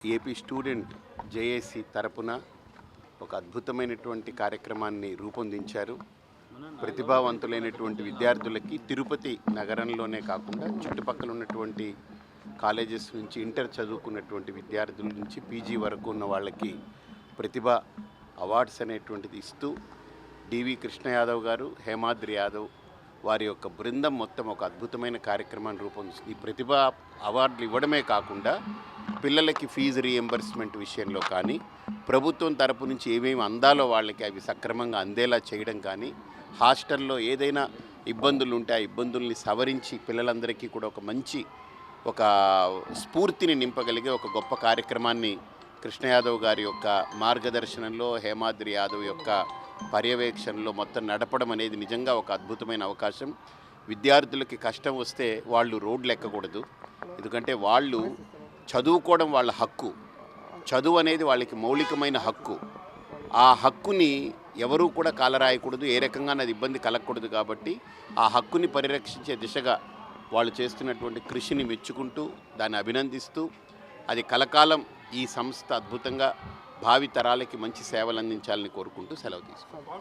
AP student JAC తరపున ఒక అద్భుతమైనటువంటి కార్యక్రమాన్ని రూపొందించారు. ప్రతిభావంతులైనటువంటి విద్యార్థులకి తిరుపతి నగరంలోనే కాకుండా చుట్టుపక్కల ఉన్నటువంటి కాలేజెస్ నుంచి ఇంటర్ చదువుకున్నటువంటి విద్యార్థుల నుంచి పీజీ వరకు ఉన్న వాళ్ళకి ప్రతిభ అవార్డ్స్ అనేటువంటిది ఇస్తూ డివి కృష్ణ యాదవ్ గారు, హేమాద్రి యాదవ్ వారి యొక్క బృందం మొత్తం ఒక అద్భుతమైన కార్యక్రమాన్ని రూపొందిస్తుంది. ఈ ప్రతిభ అవార్డులు ఇవ్వడమే కాకుండా పిల్లలకి ఫీజు రీఎంబర్స్మెంట్ విషయంలో కానీ, ప్రభుత్వం తరపు నుంచి ఏమేమి అందాలో వాళ్ళకి అవి సక్రమంగా అందేలా చేయడం కానీ, హాస్టల్లో ఏదైనా ఇబ్బందులు ఉంటే ఆ ఇబ్బందుల్ని సవరించి పిల్లలందరికీ కూడా ఒక మంచి స్ఫూర్తిని నింపగలిగే ఒక గొప్ప కార్యక్రమాన్ని కృష్ణ యాదవ్ గారి యొక్క మార్గదర్శనంలో, హేమాద్రి యాదవ్ యొక్క పర్యవేక్షణలో మొత్తం నడపడం అనేది నిజంగా ఒక అద్భుతమైన అవకాశం. విద్యార్థులకి కష్టం వస్తే వాళ్ళు రోడ్లు ఎక్కకూడదు. ఎందుకంటే వాళ్ళు చదువుకోవడం వాళ్ళ హక్కు. చదువు అనేది వాళ్ళకి మౌలికమైన హక్కు. ఆ హక్కుని ఎవరూ కూడా కాలరాయకూడదు, ఏ రకంగా అది ఇబ్బంది కలగకూడదు. కాబట్టి ఆ హక్కుని పరిరక్షించే దిశగా వాళ్ళు చేస్తున్నటువంటి కృషిని మెచ్చుకుంటూ దాన్ని అభినందిస్తూ అది కలకాలం ఈ సంస్థ అద్భుతంగా భావి తరాలకి మంచి సేవలు అందించాలని కోరుకుంటూ సెలవు తీసుకుంటాం.